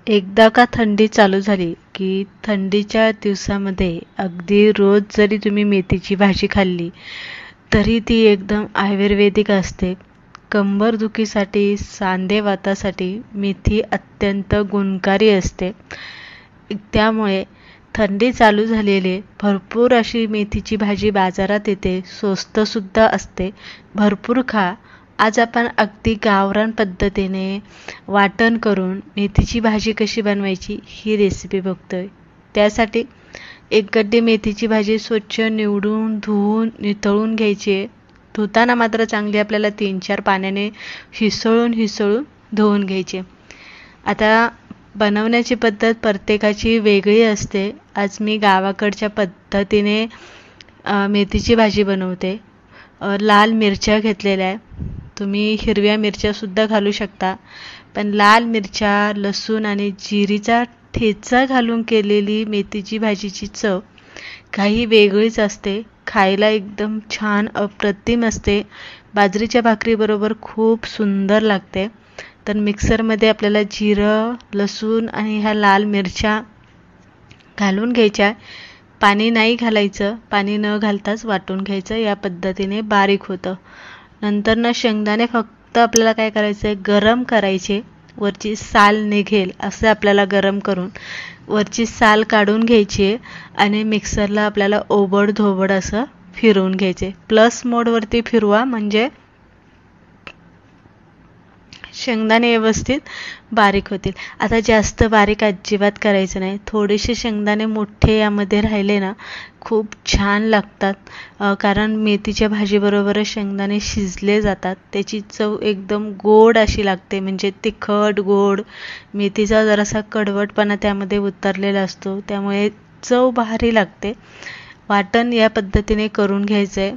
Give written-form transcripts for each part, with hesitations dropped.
एकदा का थंडी चालू झाली की थंडीच्या दिवसामध्ये अगदी रोज जरी तुम्ही मेथीची भाजी खाल्ली तरी ती एकदम आयुर्वेदिक असते. कंबरदुखीसाठी, सांधेवातासाठी मेथी अत्यंत गुणकारी असते. त्यामुळे थंडी चालू झालेली भरपूर अशी मेथीची भाजी बाजारात येते, स्वस्तसुद्धा असते. भरपूर खा. आज आपण अगदी गावरान पद्धतीने वाटण करून मेथीची भाजी कशी बनवायची ही रेसिपी बघतोय. त्यासाठी एक गड्डी मेथीची भाजी स्वच्छ निवडून धुवून निथळून घ्यायची आहे. धुताना मात्र चांगली आपल्याला 3-4 पाण्याने हिसळून धुवून घ्यायची. आता बनवण्याची पद्धत प्रत्येकाची वेगळी असते. आज मी गावाकडच्या पद्धतीने मेथीची भाजी बनवते. लाल मिरच्या घेतलेल्या आहे. तुम्ही हिरव्या मिरच्यासुद्धा घालू शकता, पण लाल मिरच्या, लसूण आणि जिरीचा ठेचा घालून केलेली मेथीची भाजीची चव काही वेगळीच असते. खायला एकदम छान अप्रतिम असते. बाजरीच्या भाकरीबरोबर खूप सुंदर लागते. तर मिक्सरमध्ये आपल्याला जिरं, लसूण आणि ह्या लाल मिरच्या घालून घ्यायच्या. पाणी नाही घालायचं, पाणी न घालताच वाटून घ्यायचं. या पद्धतीने बारीक होतं. नंतर शेंगदाणे फक्त आपल्याला काय करायचं आहे, गरम करायचे. वरची साल निघेल असं आपल्याला गरम करून वरची साल काढून घ्यायची आणि मिक्सरला आपल्याला ओबड-धोबड असं फिरवून घ्यायचे. प्लस मोडवरती फिरवा म्हणजे शेंगदाणे व्यवस्थित बारीक होतील. आता जास्त बारीक अजिबात करायचं नाही. थोडेसे शेंगदाणे मोठे यामध्ये राहिले ना खूप छान लागतात. कारण मेथीच्या भाजीबरोबरच शेंगदाणे शिजले जातात. त्याची चव एकदम गोड अशी लागते. म्हणजे तिखट गोड, मेथीचा जरासा कडवटपणा त्यामध्ये उतरलेला असतो, त्यामुळे चव भारी लागते. वाटण या पद्धतीने करून घ्यायचं आहे.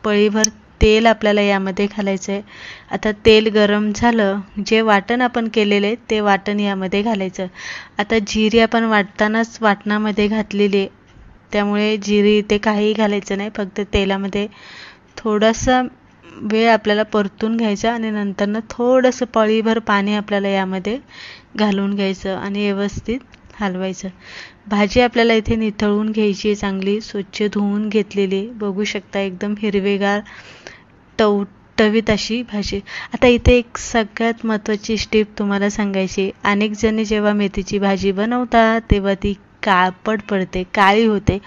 पळीभर तेल आपल्याला यामध्ये घालायचं आहे. आता तेल गरम झालं, जे वाटण आपण केलेले ते वाटण यामध्ये घालायचं. आता जिरी आपण वाटतानाच वाटणामध्ये घातलेली आहे, त्यामुळे जिरी इथे काही घालायचं नाही. फक्त तेलामध्ये थोडासा वेळ आपल्याला परतून घ्यायचा आणि नंतरनं थोडंसं पळीभर पाणी आपल्याला यामध्ये घालून घ्यायचं आणि व्यवस्थित हलवायचं. भाजी आपल्याला इथे निथळून घ्यायची, चांगली स्वच्छ धुवून घेतलेली. बघू शकता एकदम हिरवेगार टवटवीत अशी भाजी. आता इथे एक सगळ्यात महत्त्वाची स्टेप तुम्हाला सांगायची. अनेक जण जेव्हा मेथीची भाजी बनवतात तेव्हा ती काळपट पडते, काळी होते.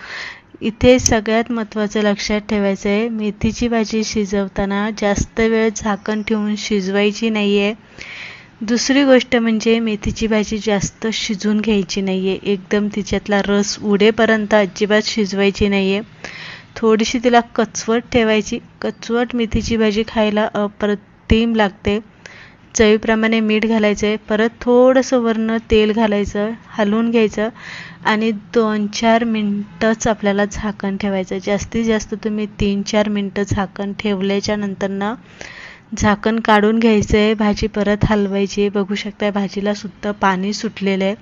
इथे सगळ्यात महत्त्वाचं लक्षात ठेवायचं आहे, मेथीची भाजी शिजवताना जास्त वेळ झाकण ठेवून शिजवायची नाही आहे. दुसरी गोष्ट म्हणजे मेथीची भाजी जास्त शिजून घ्यायची नाही आहे. एकदम तिच्यातला रस उडेपर्यंत अजिबात शिजवायची नाही आहे. थोडीशी तिला कचवट ठेवायची. कचवट मेथीची भाजी खायला अप्रतिम लागते. चवीप्रमाणे मीठ घालायचं आहे. परत थोडंसं वरनं तेल घालायचं, हलवून घ्यायचं आणि 2-4 मिनटंच आपल्याला झाकण ठेवायचं. जास्तीत जास्त तुम्ही 3-4 मिनटं झाकण ठेवल्याच्या नंतरनं झाकण काढून घ्यायचं आहे. भाजी परत हलवायची. बघू शकता भाजीला सुद्धा पाणी सुटलेलं आहे.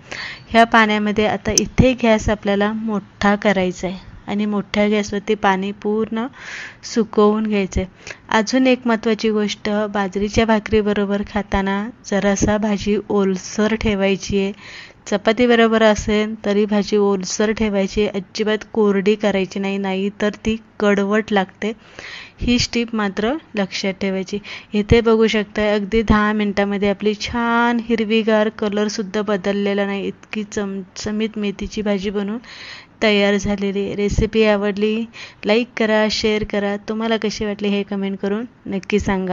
ह्या पाण्यामध्ये आता इथे गॅस आपल्याला मोठा करायचा आहे आणि मोठ्या गॅसवरती पाणी पूर्ण सुकवून घ्यायचं आहे. अजून एक महत्त्वाची गोष्ट, बाजरीच्या भाकरीबरोबर खाताना जरासा भाजी ओलसर ठेवायची आहे. चपातीबरोबर असेल तरी भाजी ओलसर ठेवायची, अजिबात कोरडी करायची नाही, नाही तर ती कडवट लागते. ही स्टीप मात्र लक्षात ठेवायची. इथे बघू शकता अगदी 10 मिनटामध्ये आपली छान हिरवीगार, कलरसुद्धा बदललेला नाही, इतकी चमचमीत मेथीची भाजी बनवून तयार झालेली. रेसिपी आवडली लाईक करा, शेअर करा. तुम्हाला कशी वाटली हे कमेंट करून नक्की सांगा.